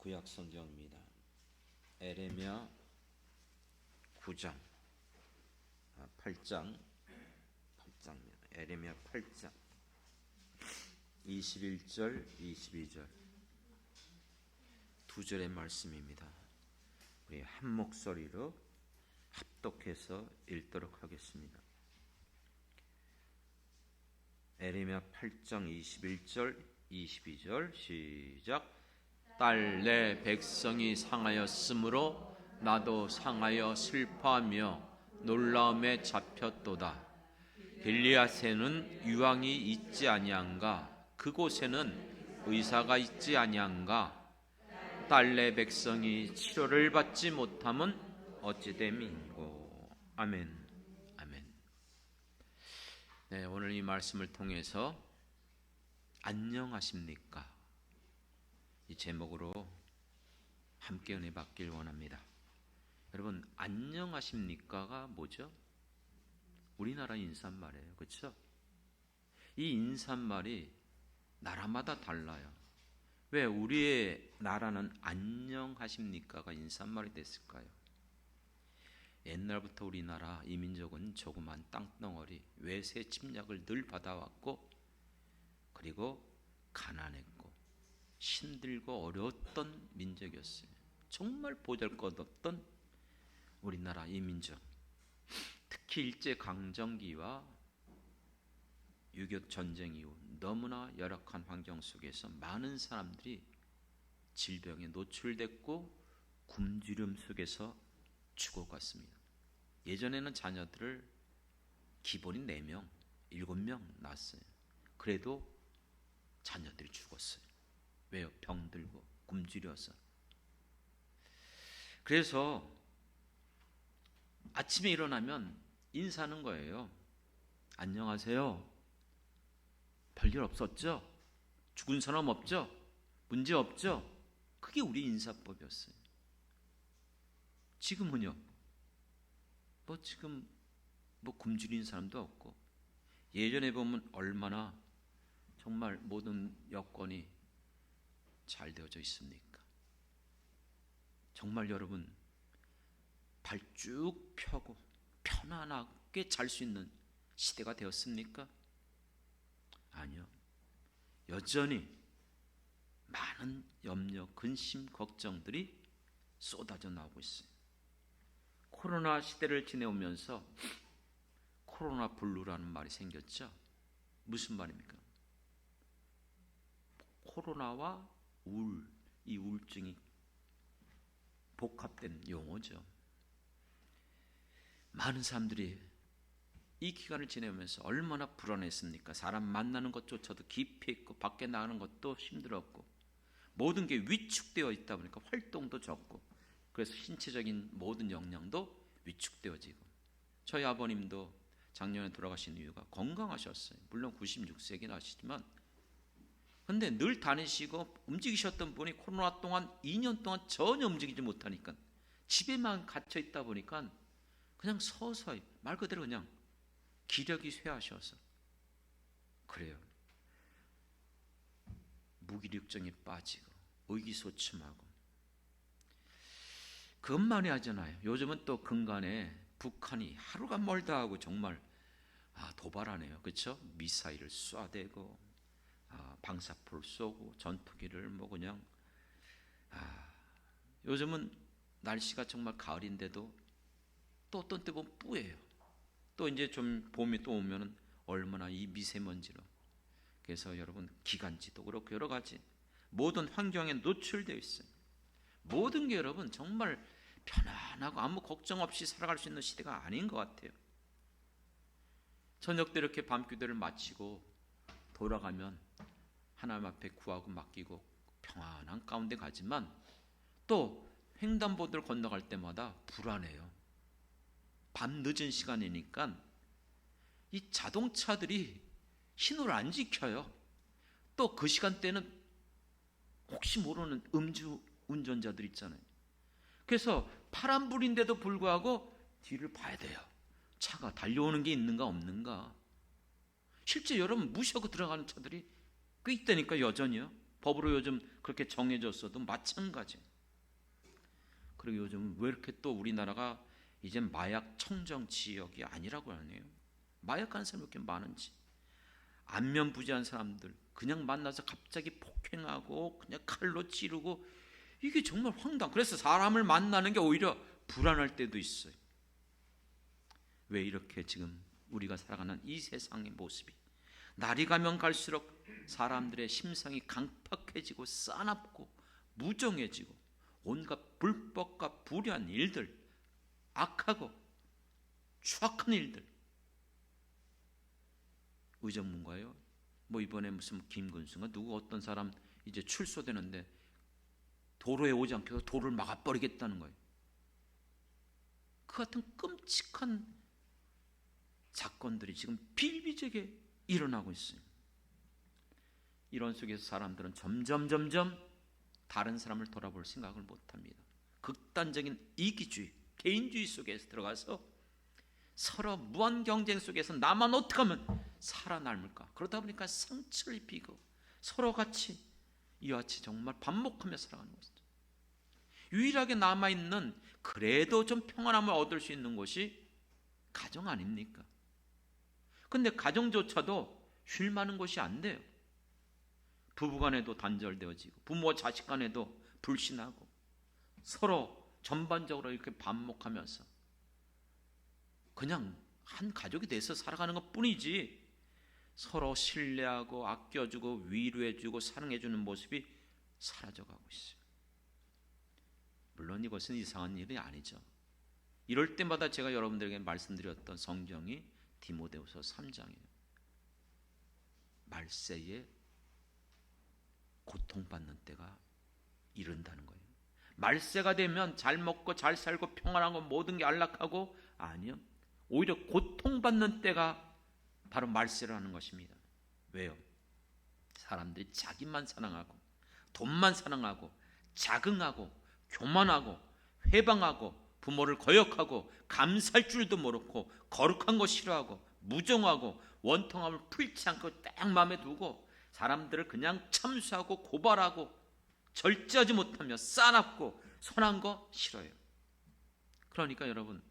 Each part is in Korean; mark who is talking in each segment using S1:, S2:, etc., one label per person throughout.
S1: 구약 성경입니다. 에레미야 9장 8장입니다. 에레미야 8장 21절 22절 두 절의 말씀입니다. 우리 한 목소리로 합독해서 읽도록 하겠습니다. 에레미야 8장 21절 22절 시작. 딸 내 백성이 상하였으므로 나도 상하여 슬퍼하며 놀라움에 잡혔도다. 길리앗에는 유황이 있지 아니한가? 그곳에는 의사가 있지 아니한가? 딸 내 백성이 치료를 받지 못함은 어찌 됨인고. 아멘. 아멘. 네, 오늘 이 말씀을 통해서 안녕하십니까? 이 제목으로 함께 은혜 받길 원합니다. 여러분, 안녕하십니까가 뭐죠? 우리나라 인사말이에요. 그렇죠? 이 인사말이 나라마다 달라요. 왜 우리의 나라는 안녕하십니까가 인사말이 됐을까요? 옛날부터 우리나라 이민족은 조그만 땅덩어리, 외세 침략을 늘 받아왔고, 그리고 가난했고 힘들고 어려웠던 민족이었어요. 정말 보잘것없던 우리나라 이민족. 특히 일제강점기와 6.25 전쟁 이후 너무나 열악한 환경 속에서 많은 사람들이 질병에 노출됐고 굶주림 속에서 죽어갔습니다. 예전에는 자녀들을 기본이 4명, 7명 낳았어요. 그래도 자녀들이 죽었어요. 왜요? 병들고 굶주려서. 그래서 아침에 일어나면 인사하는 거예요. 안녕하세요. 별일 없었죠? 죽은 사람 없죠? 문제 없죠? 그게 우리 인사법이었어요. 지금은요? 지금 굶주린 사람도 없고, 예전에 보면 얼마나 정말 모든 여건이 잘 되어져 있습니까? 정말 여러분 발 쭉 펴고 편안하게 잘 수 있는 시대가 되었습니까? 아니요. 여전히 많은 염려, 근심, 걱정들이 쏟아져 나오고 있어요. 코로나 시대를 지내오면서 코로나 블루라는 말이 생겼죠. 무슨 말입니까? 코로나와 이 우울증이 복합된 용어죠. 많은 사람들이 이 기간을 지내면서 얼마나 불안했습니까? 사람 만나는 것조차도 기피했고 밖에 나가는 것도 힘들었고 모든 게 위축되어 있다 보니까 활동도 적고 그래서 신체적인 모든 역량도 위축되어지고, 저희 아버님도 작년에 돌아가신 이유가 건강하셨어요. 물론 96세긴 하시지만 근데 늘 다니시고 움직이셨던 분이 코로나 동안 2년 동안 전혀 움직이지 못하니까 집에만 갇혀 있다 보니까 그냥 서서히 말 그대로 그냥 기력이 쇠하셔서 그래요. 무기력증에 빠지고 의기소침하고 그것만이 하잖아요. 요즘은 또 근간에 북한이 하루가 멀다 하고 정말 도발하네요. 그렇죠? 미사일을 쏴대고 방사포를 쏘고 전투기를 그냥 요즘은 날씨가 정말 가을인데도 또 어떤 때 보면 뿌예요. 또 이제 좀 봄이 또 오면은 얼마나 이 미세먼지로. 그래서 여러분 기관지도 그렇고 여러 가지 모든 환경에 노출되어 있어요. 모든 게 여러분 정말 편안하고 아무 걱정 없이 살아갈 수 있는 시대가 아닌 것 같아요. 저녁 때 이렇게 밤기도를 마치고 돌아가면 하나님 앞에 구하고 맡기고 평안한 가운데 가지만 또 횡단보도를 건너갈 때마다 불안해요. 밤 늦은 시간이니까 이 자동차들이 신호를 안 지켜요. 또 그 시간대는 혹시 모르는 음주 운전자들 있잖아요. 그래서 파란불인데도 불구하고 뒤를 봐야 돼요. 차가 달려오는 게 있는가 없는가. 실제 여러분 무시하고 들어가는 차들이 꽤 있다니까. 여전히요. 법으로 요즘 그렇게 정해졌어도 마찬가지. 그리고 요즘 왜 이렇게 또 우리나라가 이제 마약 청정 지역이 아니라고 하네요. 마약하는 사람이 이렇게 많은지. 안면부지한 사람들 그냥 만나서 갑자기 폭행하고 그냥 칼로 찌르고, 이게 정말 황당. 그래서 사람을 만나는 게 오히려 불안할 때도 있어요. 왜 이렇게 지금 우리가 살아가는 이 세상의 모습이 날이 가면 갈수록 사람들의 심성이 강팍해지고 싸납고 무정해지고 온갖 불법과 불의한 일들, 악하고 추악한 일들. 의정문가요? 뭐 이번에 무슨 김근수가 누구 어떤 사람 이제 출소되는데 도로에 오지 않게 해서 도로를 막아버리겠다는 거예요. 그 같은 끔찍한 사건들이 지금 비일비재하게 일어나고 있어요. 이런 속에서 사람들은 점점 다른 사람을 돌아볼 생각을 못합니다. 극단적인 이기주의, 개인주의 속에서 들어가서 서로 무한 경쟁 속에서 나만 어떻게 하면 살아남을까, 그러다 보니까 상처를 입히고 서로 같이 이와 같이 정말 반목하며 살아가는 것이죠. 유일하게 남아있는 그래도 좀 평안함을 얻을 수 있는 곳이 가정 아닙니까? 근데 가정조차도 쉴 만한 곳이 안 돼요. 부부간에도 단절되어지고 부모와 자식 간에도 불신하고 서로 전반적으로 이렇게 반목하면서 그냥 한 가족이 돼서 살아가는 것뿐이지 서로 신뢰하고 아껴주고 위로해주고 사랑해주는 모습이 사라져가고 있어요. 물론 이것은 이상한 일이 아니죠. 이럴 때마다 제가 여러분들에게 말씀드렸던 성경이 디모데후서 3장이에요. 말세에 고통받는 때가 이른다는 거예요. 말세가 되면 잘 먹고 잘 살고 평안하고 모든 게 안락하고, 아니요, 오히려 고통받는 때가 바로 말세라는 것입니다. 왜요? 사람들이 자기만 사랑하고 돈만 사랑하고 자긍하고 교만하고 회방하고 부모를 거역하고 감사할 줄도 모르고 거룩한 거 싫어하고 무정하고 원통함을 풀지 않고 딱 마음에 두고 사람들을 그냥 참수하고 고발하고 절제하지 못하며 싸납고 선한 거 싫어요. 그러니까 여러분,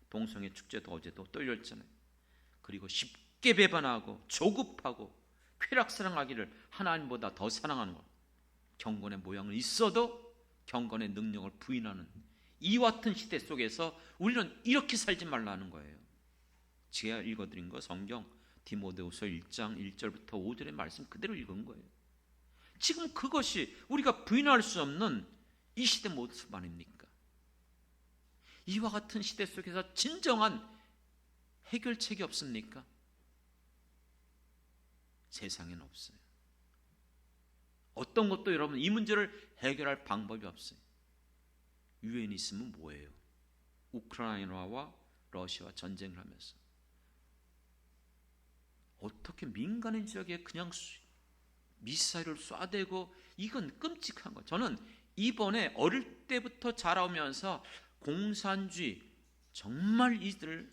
S1: 동성애 축제도 어제도 또 열렸잖아요. 그리고 쉽게 배반하고 조급하고 쾌락사랑하기를 하나님보다 더 사랑하는 것, 경건의 모양은 있어도 경건의 능력을 부인하는 이와 같은 시대 속에서 우리는 이렇게 살지 말라는 거예요. 제가 읽어드린 거 성경 디모데후서 1장 1절부터 5절의 말씀 그대로 읽은 거예요. 지금 그것이 우리가 부인할 수 없는 이 시대 모습 아닙니까? 이와 같은 시대 속에서 진정한 해결책이 없습니까? 세상에는 없어요. 어떤 것도 여러분 이 문제를 해결할 방법이 없어요. 유엔이 있으면 뭐예요? 우크라이나와 러시아와 전쟁을 하면서 어떻게 민간인 지역에 그냥 미사일을 쏴대고, 이건 끔찍한 거. 저는 이번에 어릴 때부터 자라오면서 공산주의 정말 이들을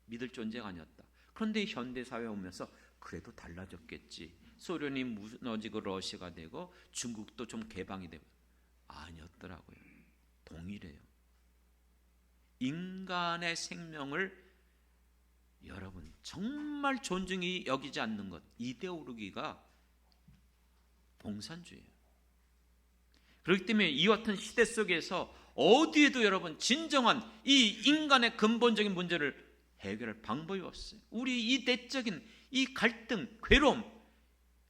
S1: 믿을 존재가 아니었다. 그런데 현대사회에 오면서 그래도 달라졌겠지. 소련이 무너지고 러시아가 되고 중국도 좀 개방이 되고, 아니었더라고요. 동일해요. 인간의 생명을 여러분 정말 존중이 여기지 않는 것, 이데올로기가 공산주의예요. 그렇기 때문에 이 같은 시대 속에서 어디에도 여러분 진정한 이 인간의 근본적인 문제를 해결할 방법이 없어요. 우리 이 내적인 이 갈등, 괴로움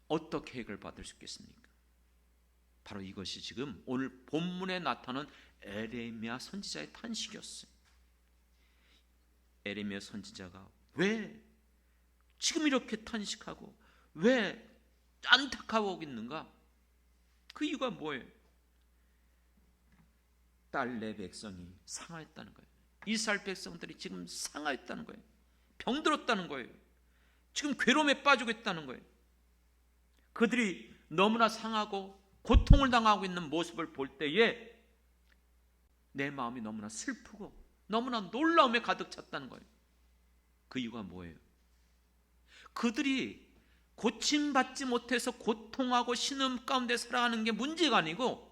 S1: 어떻게 해결받을 수 있겠습니까? 바로 이것이 지금 오늘 본문에 나타난 에레미야 선지자의 탄식이었어요. 에레미야 선지자가 왜 지금 이렇게 탄식하고 왜 안타까워하고 있는가? 그 이유가 뭐예요? 딸내 백성이 상하였다는 거예요. 이스라엘 백성들이 지금 상하였다는 거예요. 병들었다는 거예요. 지금 괴로움에 빠지고 있다는 거예요. 그들이 너무나 상하고 고통을 당하고 있는 모습을 볼 때에 내 마음이 너무나 슬프고 너무나 놀라움에 가득 찼다는 거예요. 그 이유가 뭐예요? 그들이 고침받지 못해서 고통하고 신음 가운데 살아가는 게 문제가 아니고,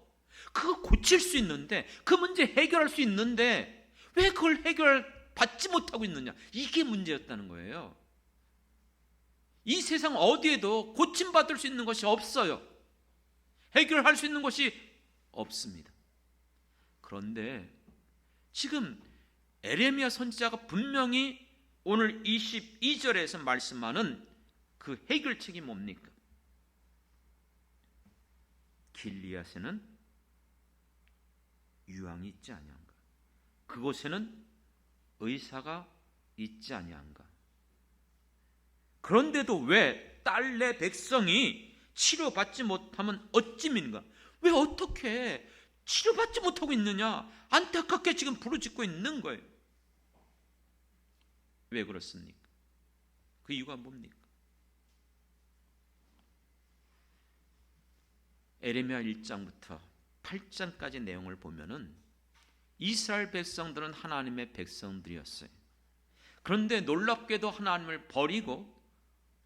S1: 그거 고칠 수 있는데, 그 문제 해결할 수 있는데 왜 그걸 해결받지 못하고 있느냐, 이게 문제였다는 거예요. 이 세상 어디에도 고침받을 수 있는 것이 없어요. 해결할 수 있는 것이 없습니다. 그런데 지금 에레미야 선지자가 분명히 오늘 22절에서 말씀하는 그 해결책이 뭡니까? 길리앗에는 유황이 있지 아니한가? 그곳에는 의사가 있지 아니한가? 그런데도 왜 딸 내 백성이 치료받지 못하면 어찌민가? 왜 어떻게 치료받지 못하고 있느냐? 안타깝게 지금 부르짖고 있는 거예요. 왜 그렇습니까? 그 이유가 뭡니까? 에레미야 1장부터 8장까지 내용을 보면은 이스라엘 백성들은 하나님의 백성들이었어요. 그런데 놀랍게도 하나님을 버리고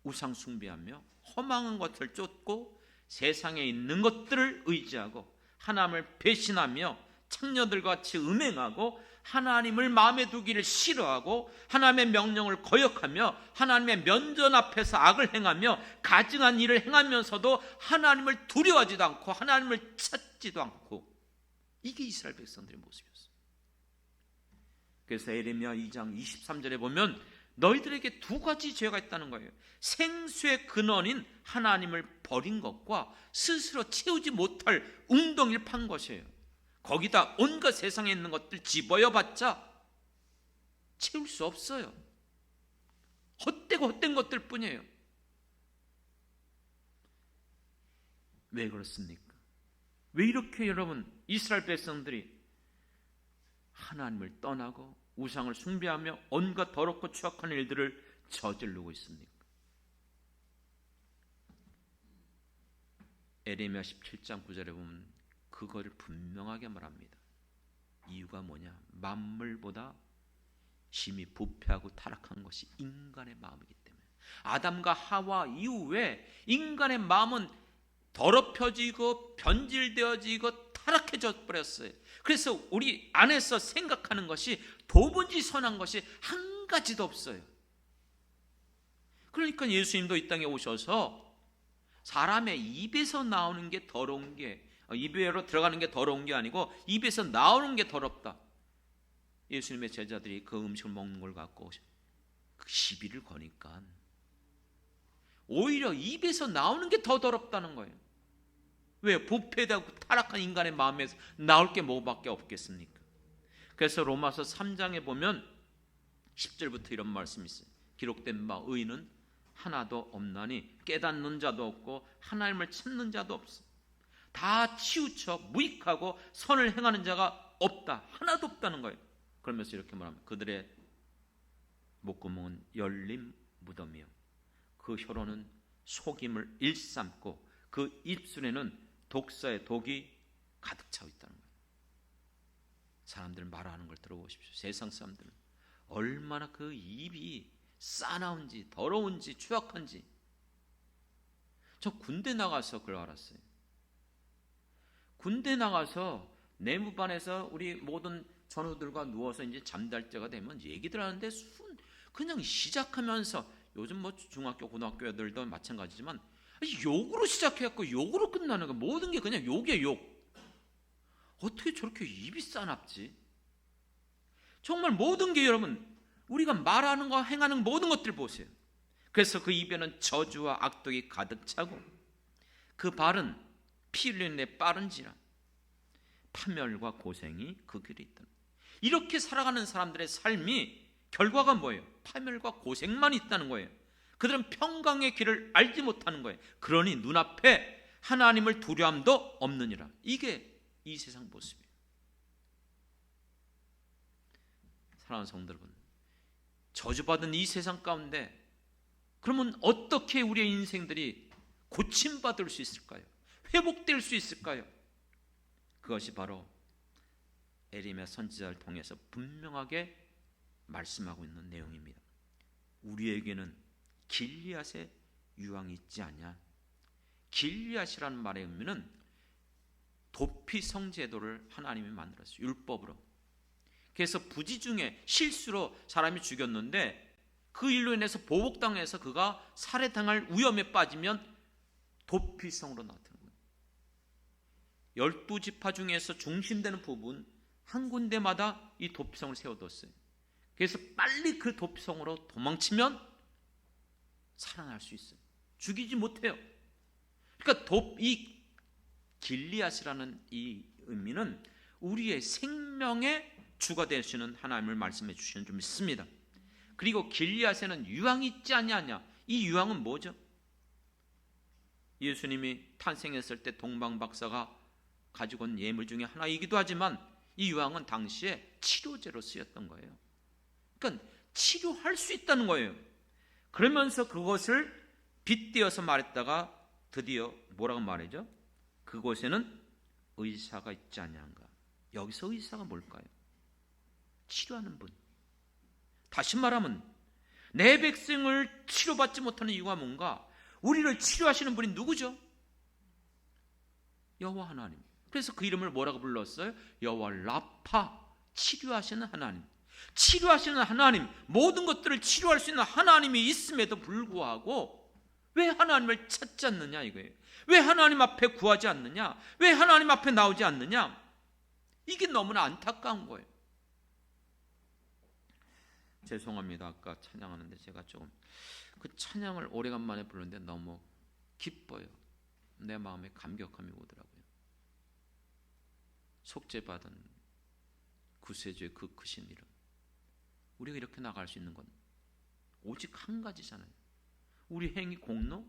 S1: 우상 숭배하며 허망한 것을 쫓고 세상에 있는 것들을 의지하고 하나님을 배신하며 창녀들과 같이 음행하고 하나님을 마음에 두기를 싫어하고 하나님의 명령을 거역하며 하나님의 면전 앞에서 악을 행하며 가증한 일을 행하면서도 하나님을 두려워하지도 않고 하나님을 찾지도 않고, 이게 이스라엘 백성들의 모습이었어요. 그래서 에레미야 2장 23절에 보면 너희들에게 두 가지 죄가 있다는 거예요. 생수의 근원인 하나님을 버린 것과 스스로 채우지 못할 웅덩이를 판 것이에요. 거기다 온갖 세상에 있는 것들 집어여봤자 채울 수 없어요. 헛되고 헛된 것들 뿐이에요. 왜 그렇습니까? 왜 이렇게 여러분 이스라엘 백성들이 하나님을 떠나고 우상을 숭배하며 온갖 더럽고 추악한 일들을 저지르고 있습니까? 에레미야 17장 9절에 보면 그거를 분명하게 말합니다. 이유가 뭐냐? 만물보다 심히 부패하고 타락한 것이 인간의 마음이기 때문에. 아담과 하와 이후에 인간의 마음은 더럽혀지고 변질되어지고 타락해져 버렸어요. 그래서 우리 안에서 생각하는 것이 도무지 선한 것이 한 가지도 없어요. 그러니까 예수님도 이 땅에 오셔서 사람의 입에서 나오는 게 더러운 게, 입에로 들어가는 게 더러운 게 아니고 입에서 나오는 게 더럽다. 예수님의 제자들이 그 음식을 먹는 걸 갖고 그 시비를 거니까 오히려 입에서 나오는 게 더 더럽다는 거예요. 왜? 부패되고 타락한 인간의 마음에서 나올 게 뭐밖에 없겠습니까? 그래서 로마서 3장에 보면 10절부터 이런 말씀이 있어요. 기록된 바 의인은 하나도 없나니 깨닫는 자도 없고 하나님을 찾는 자도 없어. 다 치우쳐 무익하고 선을 행하는 자가 없다. 하나도 없다는 거예요. 그러면서 이렇게 말합니다. 그들의 목구멍은 열린 무덤이요, 그 혀로는 속임을 일삼고 그 입술에는 독사의 독이 가득 차고 있다는 거예요. 사람들 말하는 걸 들어보십시오. 세상 사람들은 얼마나 그 입이 싸나운지 더러운지 추악한지. 저 군대 나가서 그걸 알았어요. 군대 나가서 내무반에서 우리 모든 전우들과 누워서 이제 잠잘 때가 되면 얘기들 하는데 그냥 시작하면서, 요즘 뭐 중학교 고등학교 애들도 마찬가지지만 욕으로 시작해갖고 욕으로 끝나는 거, 모든 게 그냥 욕이에요. 욕. 어떻게 저렇게 입이 싸납지? 정말 모든 게 여러분, 우리가 말하는 거 행하는 모든 것들 보세요. 그래서 그 입에는 저주와 악독이 가득 차고 그 발은 피 흘리는 데 빠른지라 파멸과 고생이 그 길에 있다. 이렇게 살아가는 사람들의 삶이 결과가 뭐예요? 파멸과 고생만 있다는 거예요. 그들은 평강의 길을 알지 못하는 거예요. 그러니 눈앞에 하나님을 두려움도 없느니라. 이게 이 세상 모습이에요. 사랑하는 성도 여러분, 저주받은 이 세상 가운데 그러면 어떻게 우리의 인생들이 고침받을 수 있을까요? 회복될 수 있을까요? 그것이 바로 에레미야 선지자를 통해서 분명하게 말씀하고 있는 내용입니다. 우리에게는 길리앗에 유황이 있지 않냐. 길리앗이라는 말의 의미는 도피성 제도를 하나님이 만들었어요. 율법으로. 그래서 부지 중에 실수로 사람이 죽였는데 그 일로 인해서 보복당해서 그가 살해당할 위험에 빠지면 도피성으로 나타나는 거예요. 12지파 중에서 중심되는 부분 한 군데마다 이 도피성을 세워뒀어요. 그래서 빨리 그 도피성으로 도망치면 살아날 수 있어요. 죽이지 못해요. 그러니까 이 길리앗이라는 이 의미는 우리의 생명의 주가 되시는 하나님을 말씀해 주시는 줄 믿습니다. 그리고 길리앗에는 유황이 있지 않냐. 이 유황은 뭐죠? 예수님이 탄생했을 때 동방박사가 가지고 온 예물 중에 하나이기도 하지만 이 유황은 당시에 치료제로 쓰였던 거예요. 그러니까 치료할 수 있다는 거예요. 그러면서 그것을 빗대어서 말했다가 드디어 뭐라고 말하죠? 그곳에는 의사가 있지 않냐인가. 여기서 의사가 뭘까요? 치료하는 분. 다시 말하면 내 백성을 치료받지 못하는 이유가 뭔가? 우리를 치료하시는 분이 누구죠? 여호와 하나님. 그래서 그 이름을 뭐라고 불렀어요? 여호와 라파, 치료하시는 하나님. 치료하시는 하나님, 모든 것들을 치료할 수 있는 하나님이 있음에도 불구하고 왜 하나님을 찾지 않느냐 이거예요. 왜 하나님 앞에 구하지 않느냐? 왜 하나님 앞에 나오지 않느냐? 이게 너무나 안타까운 거예요. 죄송합니다. 아까 찬양하는데 제가 조금 그 찬양을 오래간만에 부르는데 너무 기뻐요. 내 마음에 감격함이 오더라고요. 속죄받은 구세주의 그 크신 이름. 우리가 이렇게 나갈 수 있는 건 오직 한 가지잖아요. 우리 행위 공로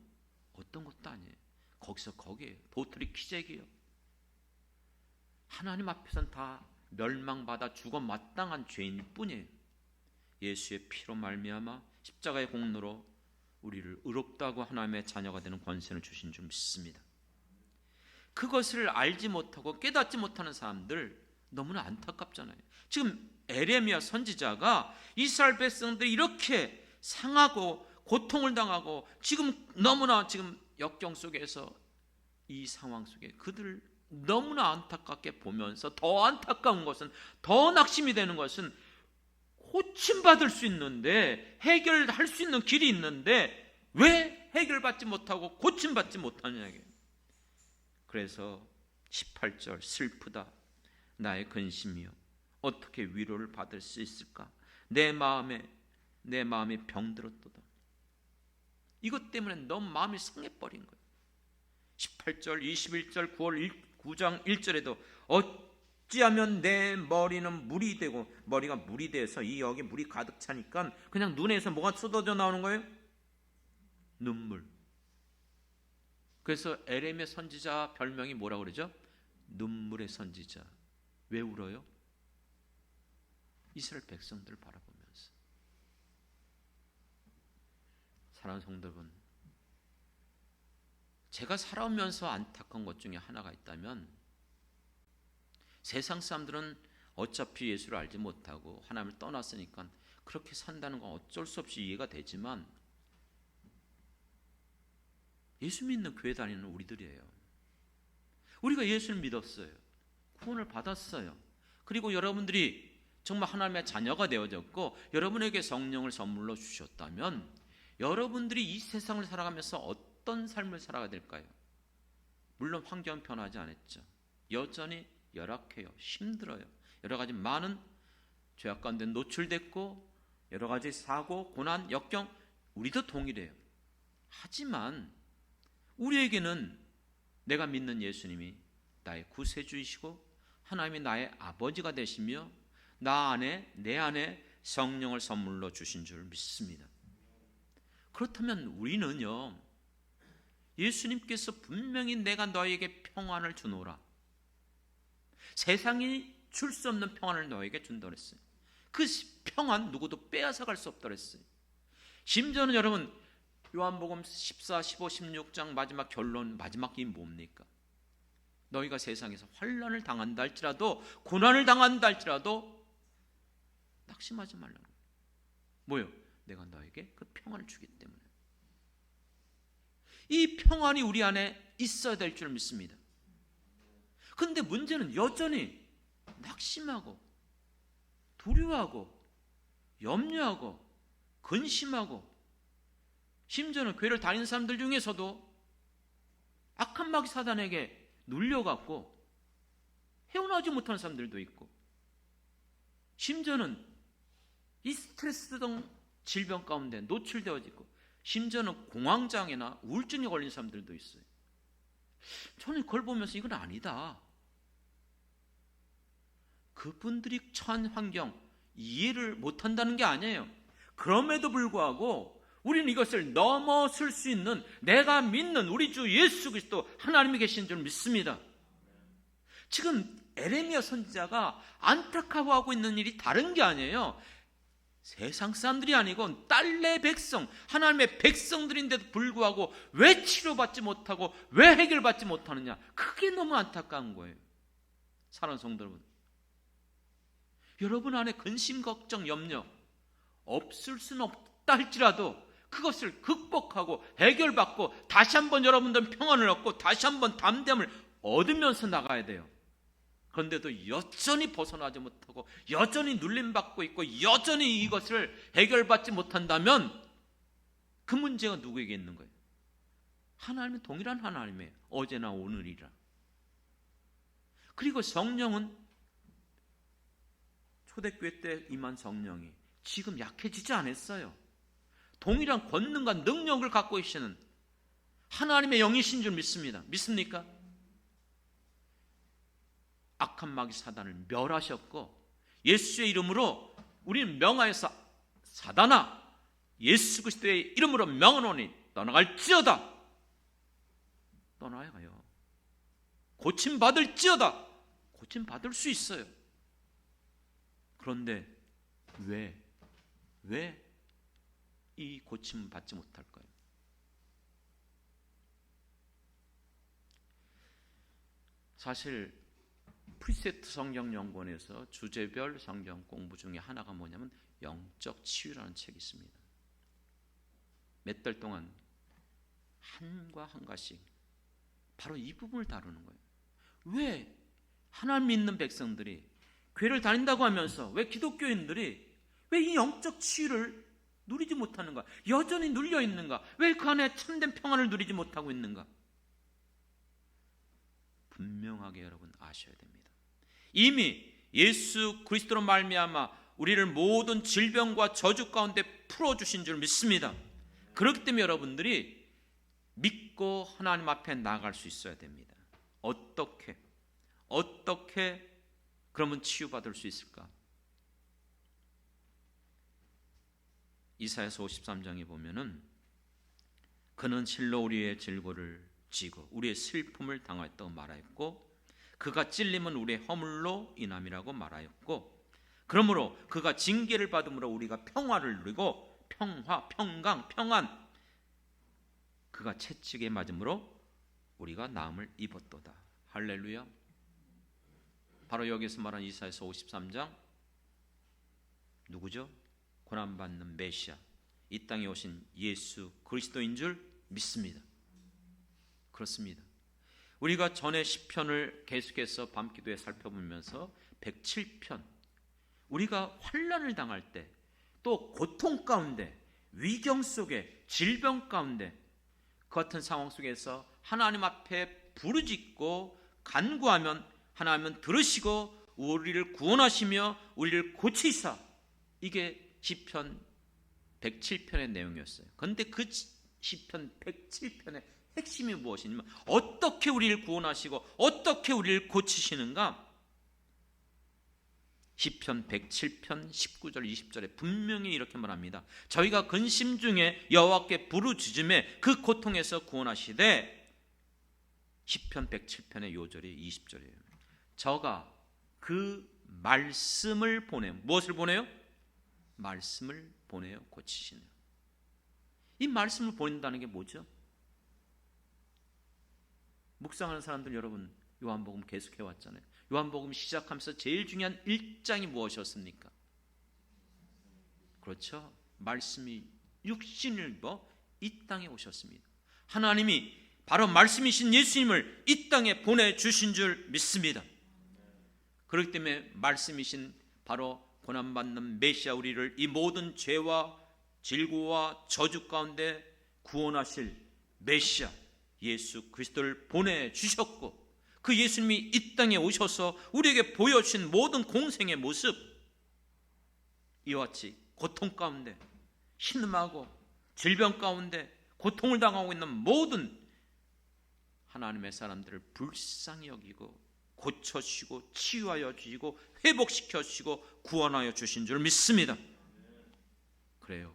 S1: 어떤 것도 아니에요. 거기에요. 도토리 키재기예요. 하나님 앞에서는 다 멸망받아 죽어 마땅한 죄인일 뿐이에요. 예수의 피로 말미암아 십자가의 공로로 우리를 의롭다고 하나님의 자녀가 되는 권세를 주신 줄 믿습니다. 그것을 알지 못하고 깨닫지 못하는 사람들 너무나 안타깝잖아요. 지금 에레미야 선지자가 이스라엘 백성들이 이렇게 상하고 고통을 당하고 지금 너무나 지금 역경 속에서 이 상황 속에 그들을 너무나 안타깝게 보면서 더 안타까운 것은, 더 낙심이 되는 것은 고침받을 수 있는데, 해결할 수 있는 길이 있는데 왜 해결받지 못하고 고침받지 못하느냐. 그래서 18절 슬프다 나의 근심이여 어떻게 위로를 받을 수 있을까. 내 마음이 병들었도다. 이것 때문에 너무 마음이 상해버린 거예요. 18절 21절 9장 1절에도 어찌하면 내 머리는 물이 되고, 머리가 물이 돼서 이 여기 물이 가득 차니까 그냥 눈에서 뭐가 쏟아져 나오는 거예요? 눈물. 그래서 에레미야 선지자 별명이 뭐라고 그러죠? 눈물의 선지자. 왜 울어요? 이스라엘 백성들을 바라보면서. 사랑하는 성도 여러분, 제가 살아오면서 안타까운 것 중에 하나가 있다면, 세상 사람들은 어차피 예수를 알지 못하고 하나님을 떠났으니까 그렇게 산다는 건 어쩔 수 없이 이해가 되지만, 예수 믿는 교회 다니는 우리들이에요. 우리가 예수를 믿었어요. 구원을 받았어요. 그리고 여러분들이 정말 하나님의 자녀가 되어졌고 여러분에게 성령을 선물로 주셨다면 여러분들이 이 세상을 살아가면서 어떤 삶을 살아가야 될까요? 물론 환경은 변하지 않았죠. 여전히 열악해요. 힘들어요. 여러 가지 많은 죄악 가운데 노출됐고 여러 가지 사고, 고난, 역경 우리도 동일해요. 하지만 우리에게는 내가 믿는 예수님이 나의 구세주이시고 하나님이 나의 아버지가 되시며 내 안에 성령을 선물로 주신 줄 믿습니다. 그렇다면 우리는요, 예수님께서 분명히 내가 너에게 평안을 주노라, 세상이 줄 수 없는 평안을 너에게 준다 그랬어요. 그 평안 누구도 빼앗아갈 수 없다 그랬어요. 심지어는 여러분 요한복음 14, 15, 16장 마지막 결론, 마지막이 뭡니까? 너희가 세상에서 환난을 당한다 할지라도, 고난을 당한다 할지라도 낙심하지 말라는 거예요. 뭐요? 내가 너에게 그 평안을 주기 때문에. 이 평안이 우리 안에 있어야 될 줄 믿습니다. 그런데 문제는 여전히 낙심하고 두려워하고 염려하고 근심하고, 심지어는 교회를 다니는 사람들 중에서도 악한 마귀 사단에게 눌려갖고 헤어나오지 못하는 사람들도 있고, 심지어는 이 스트레스 등 질병 가운데 노출되어 있고, 심지어는 공황장애나 우울증에 걸린 사람들도 있어요. 저는 그걸 보면서 이건 아니다. 그분들이 처한 환경 이해를 못한다는 게 아니에요. 그럼에도 불구하고 우리는 이것을 넘어설 수 있는, 내가 믿는 우리 주 예수 그리스도 하나님이 계신 줄 믿습니다. 지금 에레미야 선지자가 안타까워하고 있는 일이 다른 게 아니에요. 세상 사람들이 아니고 딸내 백성, 하나님의 백성들인데도 불구하고 왜 치료받지 못하고 왜 해결받지 못하느냐, 그게 너무 안타까운 거예요. 사랑하는 성도 여러분, 여러분 안에 근심, 걱정, 염려 없을 수는 없다 할지라도 그것을 극복하고 해결받고 다시 한번 여러분들은 평안을 얻고 다시 한번 담대함을 얻으면서 나가야 돼요. 그런데도 여전히 벗어나지 못하고 여전히 눌림받고 있고 여전히 이것을 해결받지 못한다면 그 문제가 누구에게 있는 거예요? 하나님은 동일한 하나님이에요. 어제나 오늘이라. 그리고 성령은 초대교회 때 임한 성령이 지금 약해지지 않았어요. 동일한 권능과 능력을 갖고 계시는 하나님의 영이신 줄 믿습니다. 믿습니까? 악한 마귀 사단을 멸하셨고, 예수의 이름으로 우리는 명하여서 사단아 예수 그리스도의 이름으로 명하노니 떠나갈지어다. 떠나야 가요. 고침받을지어다. 고침받을 수 있어요. 그런데 왜 이 고침을 받지 못할까요? 사실 프리세트 성경 연구원에서 주제별 성경 공부 중에 하나가 뭐냐면 영적 치유라는 책이 있습니다. 몇 달 동안 한과 한가씩 바로 이 부분을 다루는 거예요. 왜 하나님 믿는 백성들이 교회를 다닌다고 하면서 왜 기독교인들이 왜 이 영적 치유를 누리지 못하는가? 여전히 눌려 있는가? 왜 그 안에 참된 평안을 누리지 못하고 있는가? 분명하게 여러분 아셔야 됩니다. 이미 예수 그리스도로 말미암아 우리를 모든 질병과 저주 가운데 풀어주신 줄 믿습니다. 그렇기 때문에 여러분들이 믿고 하나님 앞에 나아갈 수 있어야 됩니다. 어떻게 그러면 치유받을 수 있을까? 이사야서 53장에 보면은 그는 실로 우리의 질고를 지고 우리의 슬픔을 당하였다고 말하였고, 그가 찔림은 우리의 허물로 인함이라고 말하였고, 그러므로 그가 징계를 받음으로 우리가 평화를 누리고 평화, 평강, 평안, 그가 채찍에 맞음으로 우리가 나음을 입었도다. 할렐루야. 바로 여기서 말한 이사야서 53장 누구죠? 고난받는 메시아, 이 땅에 오신 예수 그리스도인 줄 믿습니다. 그렇습니다. 우리가 전에 시편을 계속해서 밤기도에 살펴보면서 107편, 우리가 환난을 당할 때, 또 고통 가운데, 위경 속에, 질병 가운데, 그 같은 상황 속에서 하나님 앞에 부르짖고 간구하면 하나님은 들으시고 우리를 구원하시며 우리를 고치사, 이게 시편 107편의 내용이었어요. 그런데 그 시편 107편의 핵심이 무엇이냐면 어떻게 우리를 구원하시고 어떻게 우리를 고치시는가? 시편 107편 19절 20절에 분명히 이렇게 말합니다. 저희가 근심 중에 여호와께 부르짖음에 그 고통에서 구원하시되, 시편 107편의 요절이 20절이에요. 저가 그 말씀을 보내요. 무엇을 보내요? 말씀을 보내요 고치시네요. 이 말씀을 보낸다는 게 뭐죠? 묵상하는 사람들 여러분 요한복음 계속해 왔잖아요. 요한복음 시작하면서 제일 중요한 1장이 무엇이었습니까? 그렇죠. 말씀이 육신을 입어 이 땅에 오셨습니다. 하나님이 바로 말씀이신 예수님을 이 땅에 보내주신 줄 믿습니다. 그렇기 때문에 말씀이신 바로 고난받는 메시아 우리를 이 모든 죄와 질고와 저주 가운데 구원하실 메시아 예수 그리스도를 보내주셨고, 그 예수님이 이 땅에 오셔서 우리에게 보여주신 모든 공생의 모습, 이와 같이 고통 가운데 신음하고 질병 가운데 고통을 당하고 있는 모든 하나님의 사람들을 불쌍히 여기고 고쳐주시고 치유하여 주시고 회복시켜 주시고 구원하여 주신 줄 믿습니다. 그래요.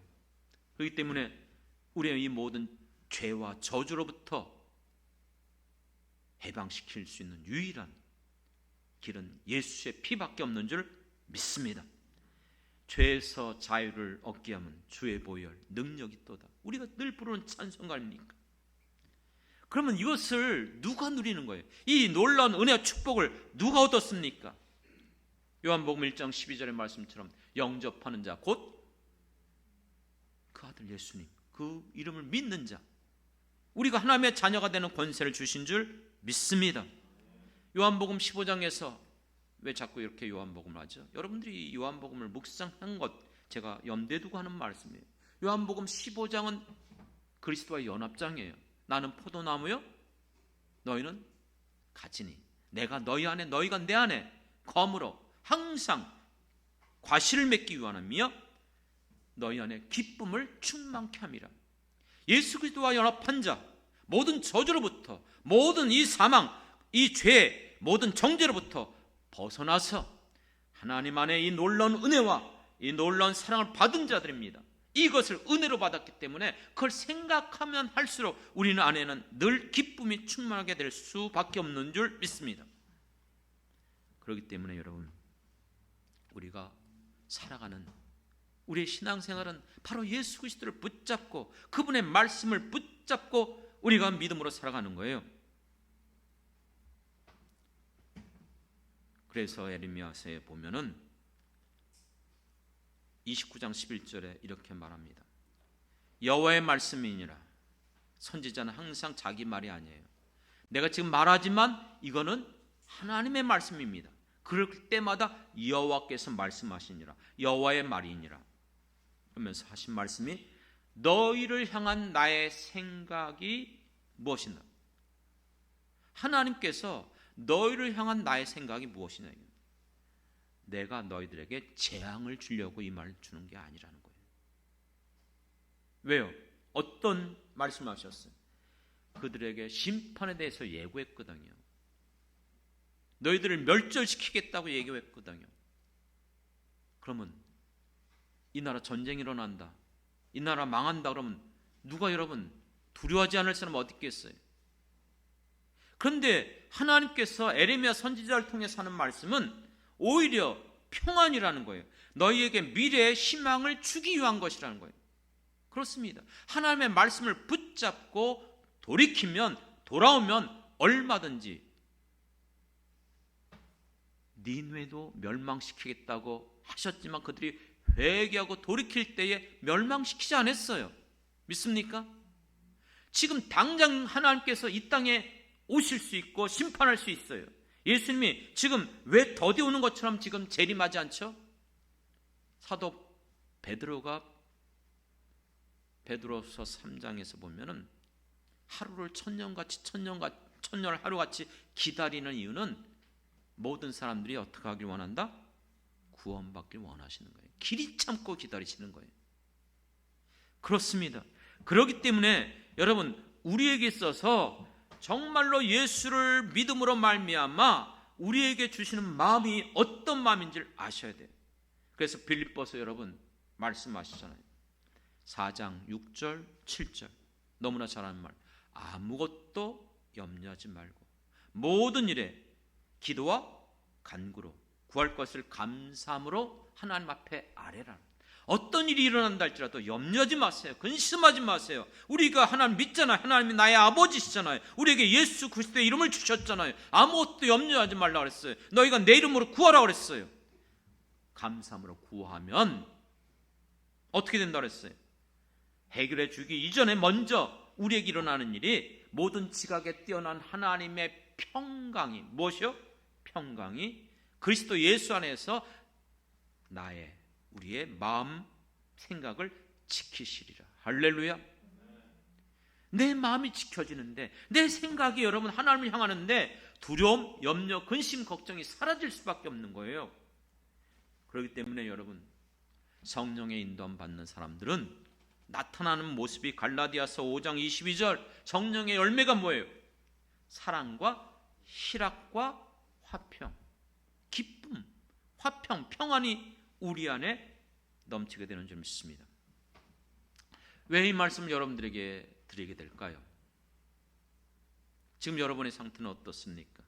S1: 그렇기 때문에 우리의 이 모든 죄와 저주로부터 해방시킬 수 있는 유일한 길은 예수의 피밖에 없는 줄 믿습니다. 죄에서 자유를 얻게 하면 주의 보혈 능력이 있도다. 우리가 늘 부르는 찬송가 아닙니까? 그러면 이것을 누가 누리는 거예요? 이 놀라운 은혜와 축복을 누가 얻었습니까? 요한복음 1장 12절의 말씀처럼 영접하는 자, 곧 그 아들 예수님, 그 이름을 믿는 자, 우리가 하나님의 자녀가 되는 권세를 주신 줄 믿습니다. 요한복음 15장에서 왜 자꾸 이렇게 요한복음을 하죠? 여러분들이 요한복음을 묵상한 것 제가 염두에 두고 하는 말씀이에요. 요한복음 15장은 그리스도와의 연합장이에요. 나는 포도나무요, 너희는 가지니 내가 너희 안에 너희가 내 안에 검으로 항상 과실을 맺기 위함이며 너희 안에 기쁨을 충만케 함이라. 예수 그리스도와 연합한 자, 모든 저주로부터, 모든 이 사망, 이 죄, 모든 정죄로부터 벗어나서 하나님 안에 이 놀라운 은혜와 이 놀라운 사랑을 받은 자들입니다. 이것을 은혜로 받았기 때문에 그걸 생각하면 할수록 우리는 안에는 늘 기쁨이 충만하게 될 수밖에 없는 줄 믿습니다. 그렇기 때문에 여러분, 우리가 살아가는 우리의 신앙생활은 바로 예수 그리스도를 붙잡고 그분의 말씀을 붙잡고 우리가 믿음으로 살아가는 거예요. 그래서 에레미야서에 보면은 29장 11절에 이렇게 말합니다. 여호와의 말씀이니라. 선지자는 항상 자기 말이 아니에요. 내가 지금 말하지만 이거는 하나님의 말씀입니다. 그럴 때마다 여호와께서 말씀하시니라. 여호와의 말이니라. 그러면서 하신 말씀이 너희를 향한 나의 생각이 무엇이냐. 하나님께서 너희를 향한 나의 생각이 무엇이냐. 내가 너희들에게 재앙을 주려고 이 말을 주는 게 아니라는 거예요. 왜요? 어떤 말씀하셨어요? 그들에게 심판에 대해서 예고했거든요. 너희들을 멸절시키겠다고 예고했거든요. 그러면 이 나라 전쟁이 일어난다, 이 나라 망한다 그러면 누가 여러분 두려워하지 않을 사람 어디 있겠어요? 그런데 하나님께서 에레미야 선지자를 통해서 하는 말씀은 오히려 평안이라는 거예요. 너희에게 미래의 희망을 주기 위한 것이라는 거예요. 그렇습니다. 하나님의 말씀을 붙잡고 돌아오면 얼마든지 니느웨도 멸망시키겠다고 하셨지만 그들이 회개하고 돌이킬 때에 멸망시키지 않았어요. 믿습니까? 지금 당장 하나님께서 이 땅에 오실 수 있고 심판할 수 있어요. 예수님이 지금 왜 더디 오는 것처럼 지금 재림하지 않죠? 사도 베드로가 베드로서 3장에서 보면은 하루를 천년을 하루같이 기다리는 이유는 모든 사람들이 어떻게 하길 원한다? 구원받길 원하시는 거예요. 길이 참고 기다리시는 거예요. 그렇습니다. 그렇기 때문에 여러분, 우리에게 있어서 정말로 예수를 믿음으로 말미암아 우리에게 주시는 마음이 어떤 마음인지를 아셔야 돼요. 그래서 빌립보서 여러분 말씀하시잖아요. 4장 6절 7절 너무나 잘 아는 말, 아무것도 염려하지 말고 모든 일에 기도와 간구로 구할 것을 감사함으로 하나님 앞에 아뢰라. 어떤 일이 일어난다 할지라도 염려하지 마세요. 근심하지 마세요. 우리가 하나님 믿잖아요. 하나님이 나의 아버지시잖아요. 우리에게 예수 그리스도의 이름을 주셨잖아요. 아무것도 염려하지 말라 그랬어요. 너희가 내 이름으로 구하라 그랬어요. 감사함으로 구하면 어떻게 된다 그랬어요? 해결해 주기 이전에 먼저 우리에게 일어나는 일이 모든 지각에 뛰어난 하나님의 평강이 무엇이요? 평강이 그리스도 예수 안에서 우리의 마음 생각을 지키시리라. 할렐루야. 내 마음이 지켜지는데, 내 생각이 여러분 하나님을 향하는데 두려움, 염려, 근심, 걱정이 사라질 수밖에 없는 거예요. 그렇기 때문에 여러분, 성령의 인도함 받는 사람들은 나타나는 모습이 갈라디아서 5장 22절 성령의 열매가 뭐예요? 사랑과 희락과 화평, 기쁨, 화평, 평안이 우리 안에 넘치게 되는 줄 믿습니다. 왜 이 말씀을 여러분들에게 드리게 될까요? 지금 여러분의 상태는 어떻습니까?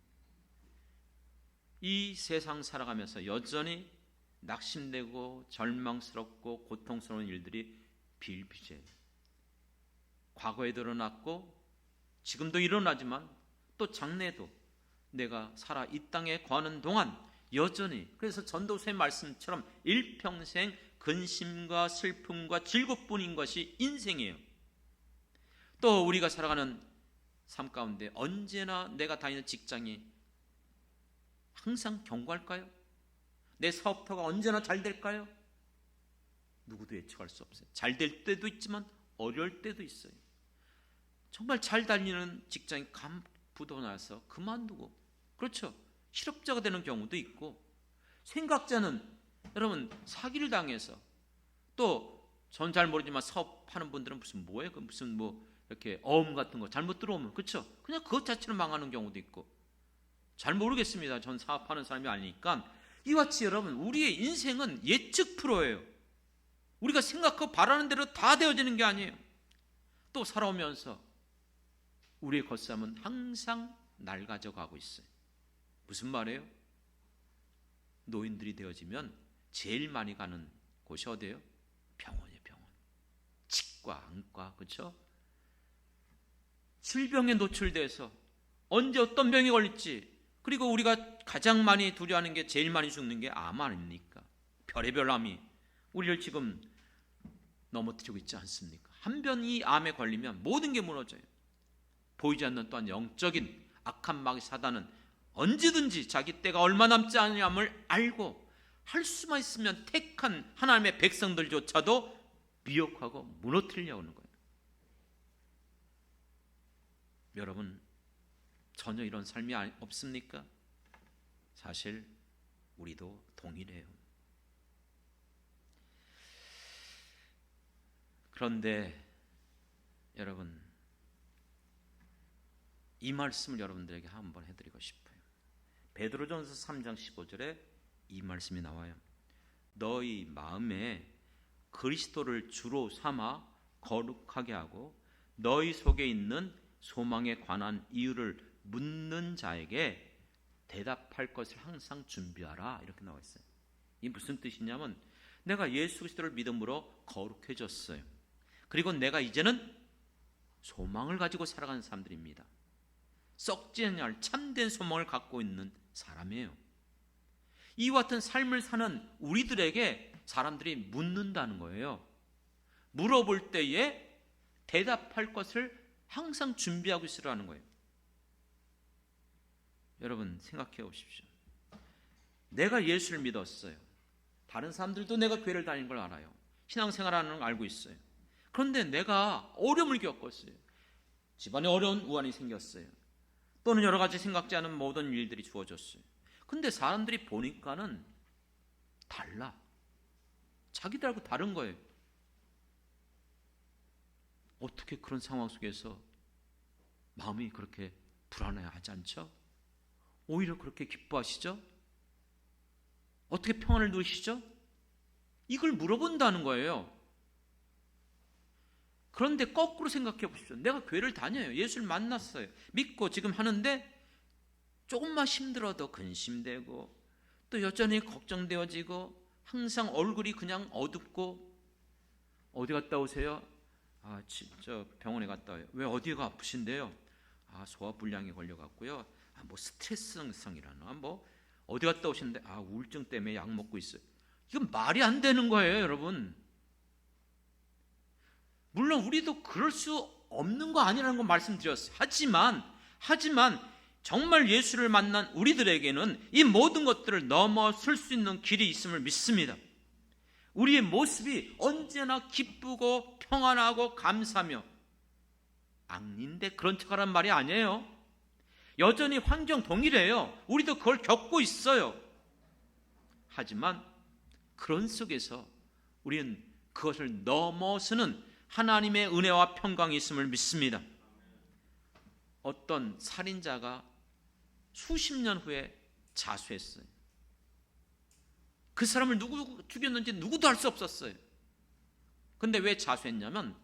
S1: 이 세상 살아가면서 여전히 낙심되고 절망스럽고 고통스러운 일들이 비일비재해요. 과거에도 일어났고 지금도 일어나지만 또 장래에도 내가 살아 이 땅에 거하는 동안 여전히, 그래서 전도서의 말씀처럼 일평생 근심과 슬픔과 즐겁뿐인 것이 인생이에요. 또 우리가 살아가는 삶 가운데 언제나 내가 다니는 직장이 항상 견고할까요? 내 사업터가 언제나 잘 될까요? 누구도 예측할 수 없어요. 잘 될 때도 있지만 어려울 때도 있어요. 정말 잘 달리는 직장이 부도 나서 그만두고, 그렇죠, 실업자가 되는 경우도 있고, 생각자는 여러분 사기를 당해서, 또 전 잘 모르지만 사업하는 분들은 무슨 이렇게 어음 같은 거 잘못 들어오면, 그렇죠, 그냥 그것 자체로 망하는 경우도 있고, 잘 모르겠습니다. 전 사업하는 사람이 아니니까. 이와 같이 여러분, 우리의 인생은 예측 프로예요. 우리가 생각하고 바라는 대로 다 되어지는 게 아니에요. 또 살아오면서 우리의 겉삼은 항상 낡아져 가고 있어요. 무슨 말이에요? 노인들이 되어지면 제일 많이 가는 곳이 어디예요? 병원이에요. 병원. 치과, 안과, 그렇죠? 질병에 노출돼서 언제 어떤 병이 걸릴지, 그리고 우리가 가장 많이 두려워하는 게, 제일 많이 죽는 게 암 아닙니까? 별의별 암이 우리를 지금 넘어뜨리고 있지 않습니까? 한 번 이 암에 걸리면 모든 게 무너져요. 보이지 않는 또한 영적인 악한 마귀 사단은 언제든지 자기 때가 얼마 남지 않음을 알고 할 수만 있으면 택한 하나님의 백성들조차도 미혹하고 무너뜨리려고 하는 거예요. 여러분, 전혀 이런 삶이 없습니까? 사실 우리도 동일해요. 그런데 여러분, 이 말씀을 여러분들에게 한번 해드리고 싶어요. 베드로전서 3장 15절에 이 말씀이 나와요. 너희 마음에 그리스도를 주로 삼아 거룩하게 하고 너희 속에 있는 소망에 관한 이유를 묻는 자에게 대답할 것을 항상 준비하라, 이렇게 나와 있어요. 이 무슨 뜻이냐면, 내가 예수 그리스도를 믿음으로 거룩해졌어요. 그리고 내가 이제는 소망을 가지고 살아가는 사람들입니다. 썩지 않을 참된 소망을 갖고 있는 사람이에요. 이와 같은 삶을 사는 우리들에게 사람들이 묻는다는 거예요. 물어볼 때에 대답할 것을 항상 준비하고 있으라는 거예요. 여러분 생각해 보십시오. 내가 예수를 믿었어요. 다른 사람들도 내가 교회를 다니는 걸 알아요. 신앙생활하는 걸 알고 있어요. 그런데 내가 어려움을 겪었어요. 집안에 어려운 우환이 생겼어요. 또는 여러 가지 생각지 않은 모든 일들이 주어졌어요. 근데 사람들이 보니까는 달라. 자기들하고 다른 거예요. 어떻게 그런 상황 속에서 마음이 그렇게 불안해하지 않죠? 오히려 그렇게 기뻐하시죠? 어떻게 평안을 누리시죠? 이걸 물어본다는 거예요. 그런데 거꾸로 생각해 보십시오. 내가 교회를 다녀요. 예수를 만났어요. 믿고 지금 하는데 조금만 힘들어도 근심되고 또 여전히 걱정되어지고 항상 얼굴이 그냥 어둡고, 어디 갔다 오세요? 진짜 병원에 갔다 와요. 왜, 어디가 아프신데요? 소화불량에 걸려갖고요. 뭐 스트레스성이라나 뭐 어디 갔다 오시는데 우울증 때문에 약 먹고 있어요. 이건 말이 안 되는 거예요, 여러분. 물론 우리도 그럴 수 없는 거 아니라는 거 말씀드렸어요. 하지만 정말 예수를 만난 우리들에게는 이 모든 것들을 넘어설 수 있는 길이 있음을 믿습니다. 우리의 모습이 언제나 기쁘고 평안하고 감사하며, 악인데 그런 척하란 말이 아니에요. 여전히 환경 동일해요. 우리도 그걸 겪고 있어요. 하지만 그런 속에서 우리는 그것을 넘어서는 하나님의 은혜와 평강이 있음을 믿습니다. 어떤 살인자가 수십 년 후에 자수했어요. 그 사람을 누구 죽였는지 누구도 알 수 없었어요. 근데 왜 자수했냐면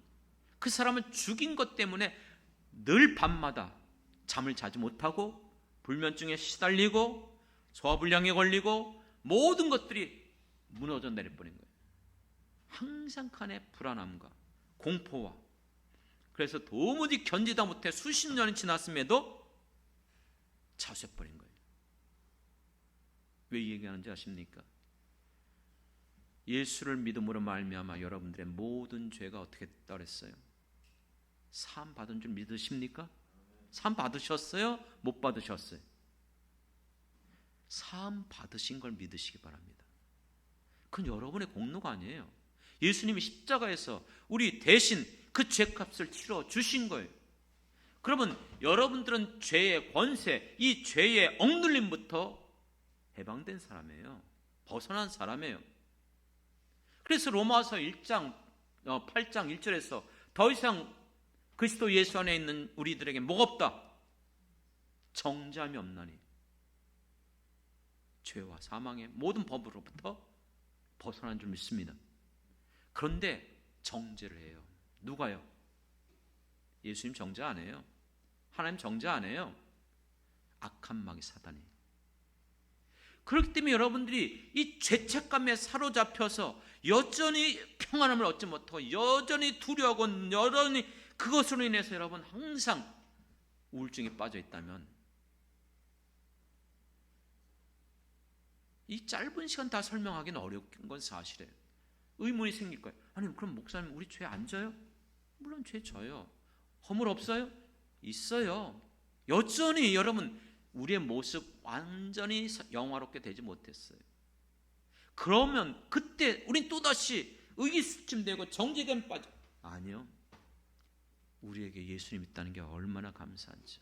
S1: 그 사람은 죽인 것 때문에 늘 밤마다 잠을 자지 못하고 불면증에 시달리고 소화불량에 걸리고 모든 것들이 무너져 내릴 뻔인 거예요. 항상 칸의 불안함과 공포와, 그래서 도무지 견디다 못해 수십 년이 지났음에도 자수해버린 거예요. 왜 이 얘기하는지 아십니까? 예수를 믿음으로 말미암아 여러분들의 모든 죄가 어떻게 됐다 그랬어요? 사함 받은 줄 믿으십니까? 사함 받으셨어요? 못 받으셨어요? 사함 받으신 걸 믿으시기 바랍니다. 그건 여러분의 공로가 아니에요. 예수님이 십자가에서 우리 대신 그 죄값을 치러 주신 거예요. 그러면 여러분들은 죄의 권세, 이 죄의 억눌림부터 해방된 사람이에요. 벗어난 사람이에요. 그래서 로마서 1장 8장 1절에서 더 이상 그리스도 예수 안에 있는 우리들에게 뭐가 없다? 정죄함이 없나니 죄와 사망의 모든 법으로부터 벗어난 줄 믿습니다. 그런데 정죄를 해요. 누가요? 예수님 정죄 안 해요. 하나님 정죄 안 해요. 악한 마귀 사단이. 그렇기 때문에 여러분들이 이 죄책감에 사로잡혀서 여전히 평안함을 얻지 못하고 여전히 두려워하고 여전히 그것으로 인해서 여러분 항상 우울증에 빠져 있다면 이 짧은 시간 다 설명하기는 어려운 건 사실이에요. 의문이 생길 거예요. 아니 그럼 목사님 우리 죄 안 져요? 물론 죄 져요. 허물 없어요? 있어요. 여전히 여러분 우리의 모습 완전히 영화롭게 되지 못했어요. 그러면 그때 우린 또다시 의기소침되고 정죄감에 빠져. 아니요. 우리에게 예수님 있다는 게 얼마나 감사한지.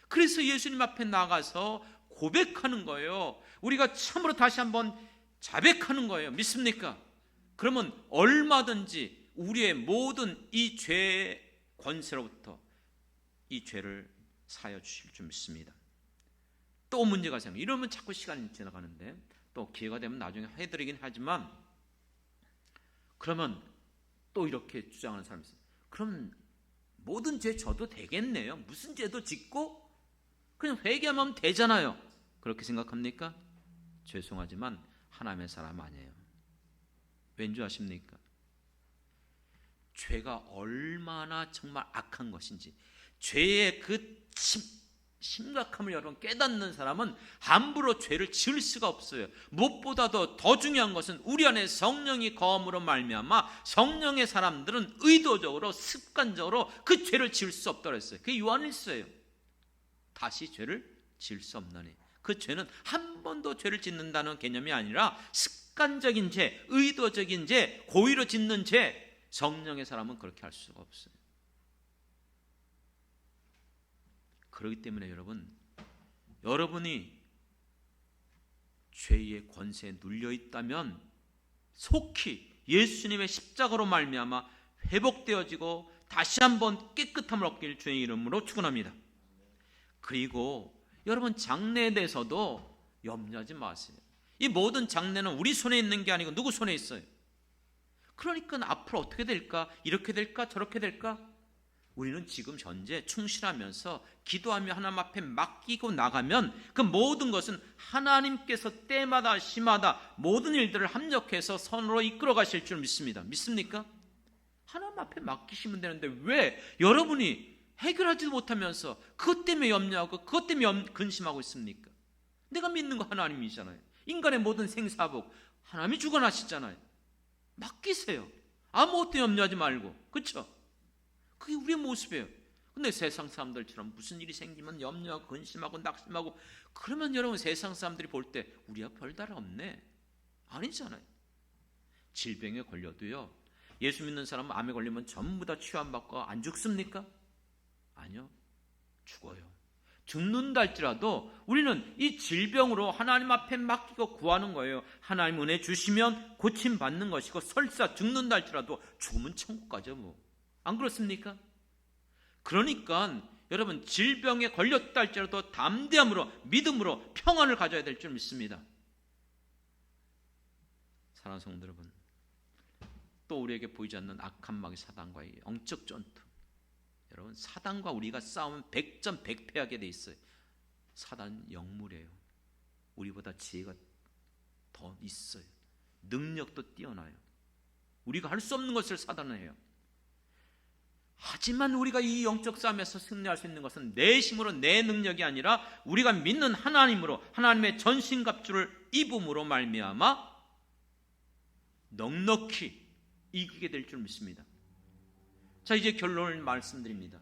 S1: 그래서 예수님 앞에 나가서 고백하는 거예요. 우리가 참으로 다시 한번 자백하는 거예요. 믿습니까? 그러면 얼마든지 우리의 모든 이 죄의 권세로부터 이 죄를 사여 주실 줄 믿습니다. 또 문제가 생겨. 이러면 자꾸 시간이 지나가는데 또 기회가 되면 나중에 해드리긴 하지만, 그러면 또 이렇게 주장하는 사람이 있어요. 그럼 모든 죄 져도 되겠네요. 무슨 죄도 짓고 그냥 회개하면 되잖아요. 그렇게 생각합니까? 죄송하지만 하나님의 사람 아니에요. 왠지 아십니까? 죄가 얼마나 정말 악한 것인지, 죄의 그 심각함을 여러분 깨닫는 사람은 함부로 죄를 지을 수가 없어요. 무엇보다도 더 중요한 것은 우리 안에 성령이 거함으로 말미암아 성령의 사람들은 의도적으로 습관적으로 그 죄를 지을 수 없다고 했어요. 그게 요한일서예요. 다시 죄를 지을 수 없나니. 그 죄는 한 번도 죄를 짓는다는 개념이 아니라 습관적인 죄, 의도적인 죄, 고의로 짓는 죄. 성령의 사람은 그렇게 할 수가 없어요. 그렇기 때문에 여러분이 죄의 권세에 눌려 있다면 속히 예수님의 십자가로 말미암아 회복되어지고 다시 한번 깨끗함을 얻길 주의 이름으로 축원합니다. 그리고 여러분 장래에 대해서도 염려하지 마세요. 이 모든 장래는 우리 손에 있는 게 아니고 누구 손에 있어요? 그러니까 앞으로 어떻게 될까? 이렇게 될까? 저렇게 될까? 우리는 지금 현재 충실하면서 기도하며 하나님 앞에 맡기고 나가면 그 모든 것은 하나님께서 때마다 시마다 모든 일들을 합력해서 선으로 이끌어 가실 줄 믿습니다. 믿습니까? 하나님 앞에 맡기시면 되는데 왜 여러분이 해결하지도 못하면서 그것 때문에 염려하고 그것 때문에 근심하고 있습니까? 내가 믿는 거 하나님이잖아요. 인간의 모든 생사복 하나님이 주관하시잖아요. 맡기세요. 아무것도 염려하지 말고. 그렇죠? 그게 우리의 모습이에요. 근데 세상 사람들처럼 무슨 일이 생기면 염려하고 근심하고 낙심하고, 그러면 여러분 세상 사람들이 볼 때 우리가 별다른 없네, 아니잖아요. 질병에 걸려도요, 예수 믿는 사람은 암에 걸리면 전부 다 치유받고 안 죽습니까? 아니요, 죽어요. 죽는다 할지라도 우리는 이 질병으로 하나님 앞에 맡기고 구하는 거예요. 하나님 은혜 주시면 고침받는 것이고, 설사 죽는다 할지라도 죽으면 천국 가죠 뭐. 안 그렇습니까? 그러니까 여러분, 질병에 걸렸다 할지라도 담대함으로, 믿음으로 평안을 가져야 될 줄 믿습니다. 사랑하는 성도 여러분, 또 우리에게 보이지 않는 악한 마귀 사단과의 영적 전투, 여러분, 사단과 우리가 싸우면 100점 100패하게 돼 있어요. 사단은 영물이에요. 우리보다 지혜가 더 있어요. 능력도 뛰어나요. 우리가 할 수 없는 것을 사단은 해요. 하지만 우리가 이 영적 싸움에서 승리할 수 있는 것은 내 힘으로, 내 능력이 아니라 우리가 믿는 하나님으로, 하나님의 전신갑주를 입음으로 말미암아 넉넉히 이기게 될 줄 믿습니다. 자, 이제 결론을 말씀드립니다.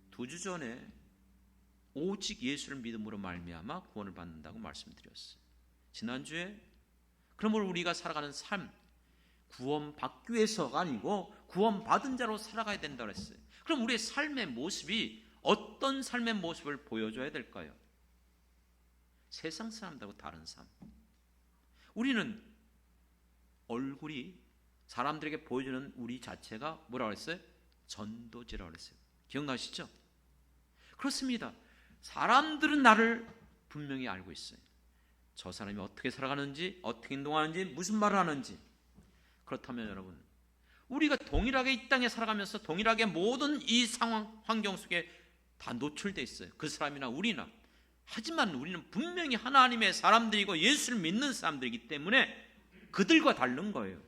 S1: 2주 전에 오직 예수를 믿음으로 말미암아 구원을 받는다고 말씀드렸어요. 지난주에 그러므로 우리가 살아가는 삶, 구원받기 위해서가 아니고 구원받은 자로 살아가야 된다고 했어요. 그럼 우리의 삶의 모습이 어떤 삶의 모습을 보여줘야 될까요? 세상 사람들하고 다른 삶. 우리는 얼굴이 사람들에게 보여주는 우리 자체가 뭐라고 했어요? 전도지라고 했어요. 기억나시죠? 그렇습니다. 사람들은 나를 분명히 알고 있어요. 저 사람이 어떻게 살아가는지, 어떻게 행동하는지, 무슨 말을 하는지. 그렇다면 여러분, 우리가 동일하게 이 땅에 살아가면서 동일하게 모든 이 상황, 환경 속에 다 노출되어 있어요. 그 사람이나 우리나. 하지만 우리는 분명히 하나님의 사람들이고 예수를 믿는 사람들이기 때문에 그들과 다른 거예요.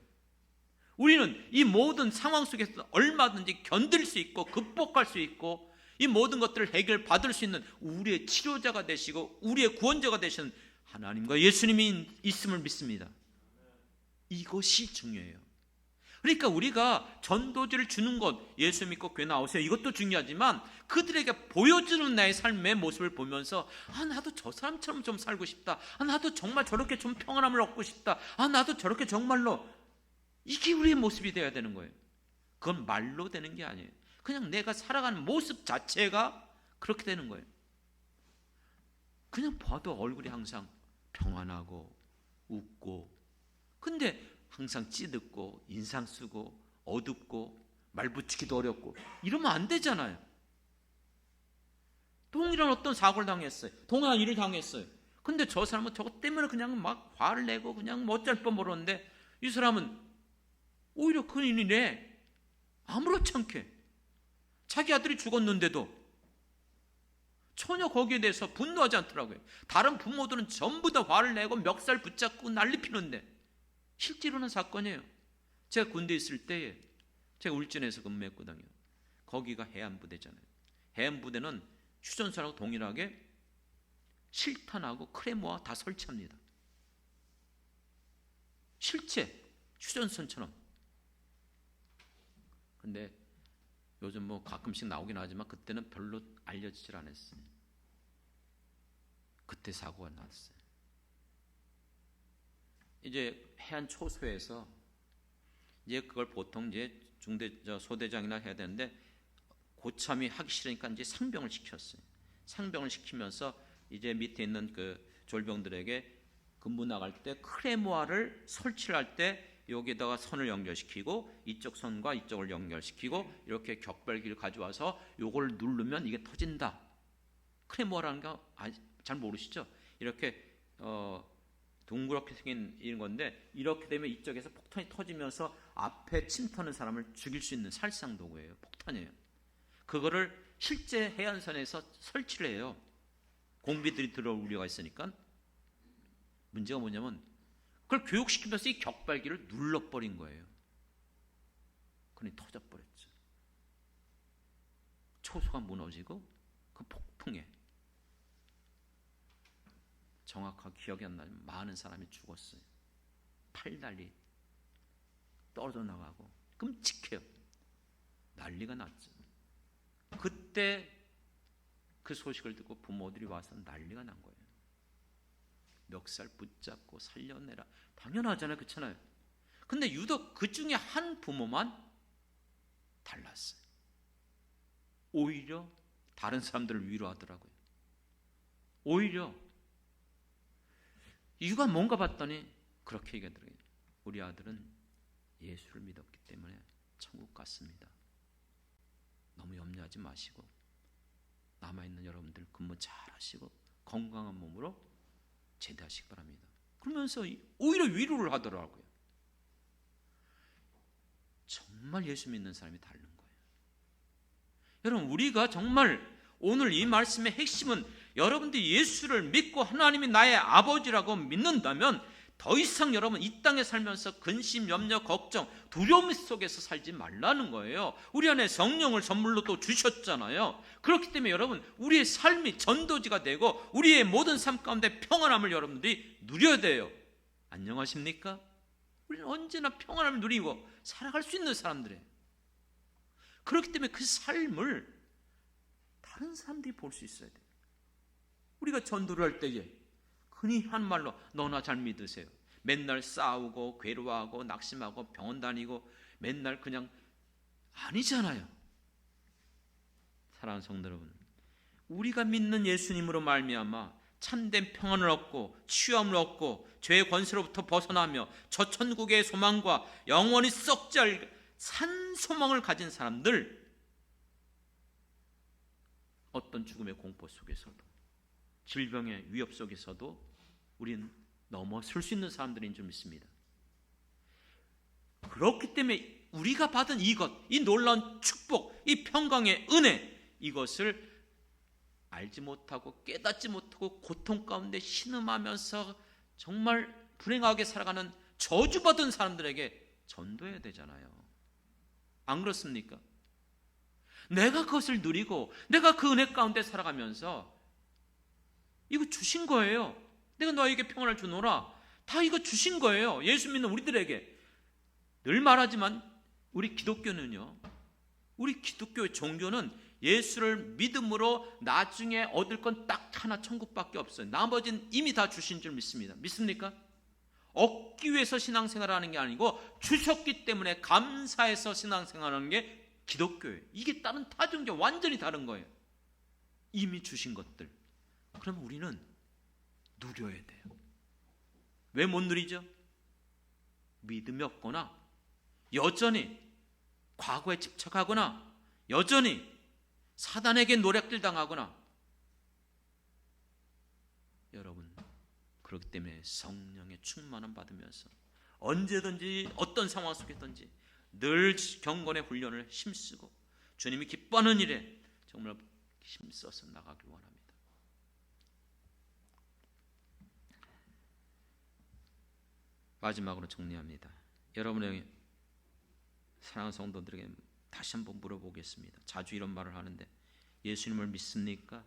S1: 우리는 이 모든 상황 속에서 얼마든지 견딜 수 있고 극복할 수 있고, 이 모든 것들을 해결받을 수 있는 우리의 치료자가 되시고 우리의 구원자가 되시는 하나님과 예수님이 있음을 믿습니다. 이것이 중요해요. 그러니까 우리가 전도지를 주는 것, 예수 믿고 교회 나오세요, 이것도 중요하지만 그들에게 보여주는 나의 삶의 모습을 보면서, 나도 저 사람처럼 좀 살고 싶다, 나도 정말 저렇게 좀 평안함을 얻고 싶다, 나도 저렇게 정말로, 이게 우리의 모습이 되어야 되는 거예요. 그건 말로 되는 게 아니에요. 그냥 내가 살아가는 모습 자체가 그렇게 되는 거예요. 그냥 봐도 얼굴이 항상 평안하고 웃고, 근데 항상 찌듣고 인상 쓰고 어둡고 말 붙이기도 어렵고 이러면 안 되잖아요. 동일한 어떤 사고를 당했어요. 동일한 일을 당했어요. 근데 저 사람은 저것 때문에 그냥 막 화를 내고 그냥 뭐 어쩔 뻔 모르는데, 이 사람은 오히려 그 일이네 아무렇지 않게 자기 아들이 죽었는데도 전혀 거기에 대해서 분노하지 않더라고요. 다른 부모들은 전부 다 화를 내고 멱살 붙잡고 난리 피는데, 실제 일어난 사건이에요. 제가 군대에 있을 때에 제가 울진에서 근무했거든요. 거기가 해안부대잖아요. 해안부대는 휴전선하고 동일하게 실탄하고 크레모와 다 설치합니다. 실제 휴전선처럼. 근데 요즘 뭐 가끔씩 나오긴 하지만 그때는 별로 알려지질 않았어요. 그때 사고가 났어요. 이제 해안 초소에서 이제 그걸 보통 이제 소대장이나 해야 되는데, 고참이 하기 싫으니까 이제 상병을 시켰어요. 상병을 시키면서 이제 밑에 있는 그 졸병들에게 근무 나갈 때 크레모아를 설치를 할 때 여기에다가 선을 연결시키고 이쪽 선과 이쪽을 연결시키고 이렇게 격발기를 가져와서 요걸 누르면 이게 터진다. 크레모아라는 거 잘 모르시죠? 이렇게 둥그렇게 생긴 이런 건데, 이렇게 되면 이쪽에서 폭탄이 터지면서 앞에 침투하는 사람을 죽일 수 있는 살상 도구예요. 폭탄이에요. 그거를 실제 해안선에서 설치를 해요. 공비들이 들어올 우려가 있으니까. 문제가 뭐냐면 그걸 교육시키면서 이 격발기를 눌러버린 거예요. 그러니 터져버렸죠. 초소가 무너지고 그 폭풍에 정확하게 기억이 안 나지만 많은 사람이 죽었어요. 팔다리 떨어져 나가고 끔찍해요. 난리가 났죠. 그때 그 소식을 듣고 부모들이 와서 난리가 난 거예요. 멱살 붙잡고 살려내라. 당연하잖아요. 그렇잖아요. 근데 유독 그 중에 한 부모만 달랐어요. 오히려 다른 사람들을 위로하더라고요. 오히려 이유가 뭔가 봤더니 그렇게 얘기하더라고요. 우리 아들은 예수를 믿었기 때문에 천국 갔습니다. 너무 염려하지 마시고 남아있는 여러분들 근무 잘 하시고 건강한 몸으로 제대하시기 바랍니다. 그러면서 오히려 위로를 하더라고요. 정말 예수 믿는 사람이 다른 거예요. 여러분, 우리가 정말 오늘 이 말씀의 핵심은 여러분들이 예수를 믿고 하나님이 나의 아버지라고 믿는다면 더 이상 여러분 이 땅에 살면서 근심, 염려, 걱정, 두려움 속에서 살지 말라는 거예요. 우리 안에 성령을 선물로 또 주셨잖아요. 그렇기 때문에 여러분 우리의 삶이 전도지가 되고 우리의 모든 삶 가운데 평안함을 여러분들이 누려야 돼요. 안녕하십니까? 우리는 언제나 평안함을 누리고 살아갈 수 있는 사람들이에요. 그렇기 때문에 그 삶을 다른 사람들이 볼 수 있어야 돼요. 우리가 전도를 할 때에 흔히 한 말로 너나 잘 믿으세요. 맨날 싸우고 괴로워하고 낙심하고 병원 다니고 맨날 그냥 아니잖아요. 사랑하는 성도 여러분, 우리가 믿는 예수님으로 말미암아 참된 평안을 얻고 치유함을 얻고 죄의 권세로부터 벗어나며 저 천국의 소망과 영원히 썩지 않을 산 소망을 가진 사람들, 어떤 죽음의 공포 속에서도 질병의 위협 속에서도 우리는 넘어설 수 있는 사람들인 줄 믿습니다. 그렇기 때문에 우리가 받은 이것, 이 놀라운 축복, 이 평강의 은혜, 이것을 알지 못하고 깨닫지 못하고 고통 가운데 신음하면서 정말 불행하게 살아가는 저주받은 사람들에게 전도해야 되잖아요. 안 그렇습니까? 내가 그것을 누리고 내가 그 은혜 가운데 살아가면서 이거 주신 거예요. 내가 너에게 평안을 주노라. 다 이거 주신 거예요. 예수 믿는 우리들에게. 늘 말하지만 우리 기독교는요, 우리 기독교의 종교는 예수를 믿음으로 나중에 얻을 건 딱 하나, 천국밖에 없어요. 나머지는 이미 다 주신 줄 믿습니다. 믿습니까? 얻기 위해서 신앙생활하는 게 아니고 주셨기 때문에 감사해서 신앙생활하는 게 기독교예요. 이게 다른 타종교 완전히 다른 거예요. 이미 주신 것들. 그럼 우리는 누려야 돼요. 왜 못 누리죠? 믿음이 없거나 여전히 과거에 집착하거나 여전히 사단에게 노략질 당하거나, 여러분 그렇기 때문에 성령의 충만함 받으면서 언제든지 어떤 상황 속에든지 늘 경건의 훈련을 힘쓰고 주님이 기뻐하는 일에 정말 힘써서 나가길 원합니다. 마지막으로 정리합니다. 여러분의 사랑하는 성도들에게 다시 한번 물어보겠습니다. 자주 이런 말을 하는데 예수님을 믿습니까?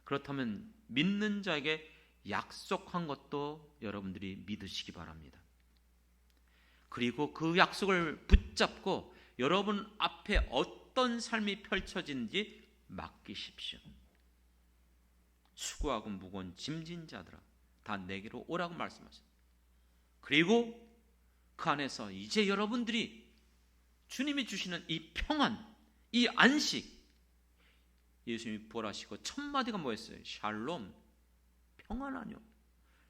S1: 그렇다면 믿는 자에게 약속한 것도 여러분들이 믿으시기 바랍니다. 그리고 그 약속을 붙잡고 여러분 앞에 어떤 삶이 펼쳐진지 맡기십시오. 수고하고 무거운 짐진 자들아 다 내게로 오라고 말씀하셨습니다. 그리고 그 안에서 이제 여러분들이 주님이 주시는 이 평안, 이 안식, 예수님이 부활하시고 첫 마디가 뭐였어요? 샬롬, 평안 아니요.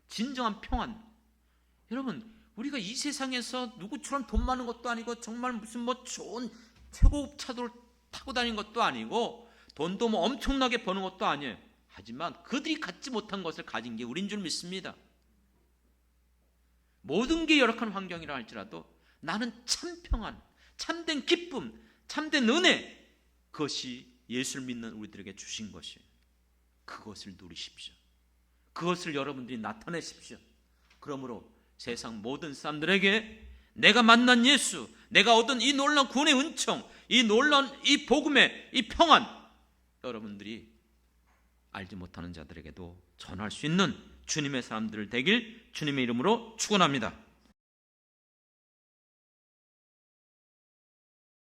S1: 진정한 평안. 여러분, 우리가 이 세상에서 누구처럼 돈 많은 것도 아니고 정말 무슨 뭐 좋은 최고급 차도를 타고 다니는 것도 아니고 돈도 뭐 엄청나게 버는 것도 아니에요. 하지만 그들이 갖지 못한 것을 가진 게 우린 줄 믿습니다. 모든 게 열악한 환경이라 할지라도 나는 참 평안, 참된 기쁨, 참된 은혜, 그것이 예수를 믿는 우리들에게 주신 것이에요. 그것을 누리십시오. 그것을 여러분들이 나타내십시오. 그러므로 세상 모든 사람들에게 내가 만난 예수, 내가 얻은 이 놀라운 구원의 은총, 이 놀라운 이 복음의 이 평안, 여러분들이 알지 못하는 자들에게도 전할 수 있는 주님의 사람들 되길 주님의 이름으로 축원합니다.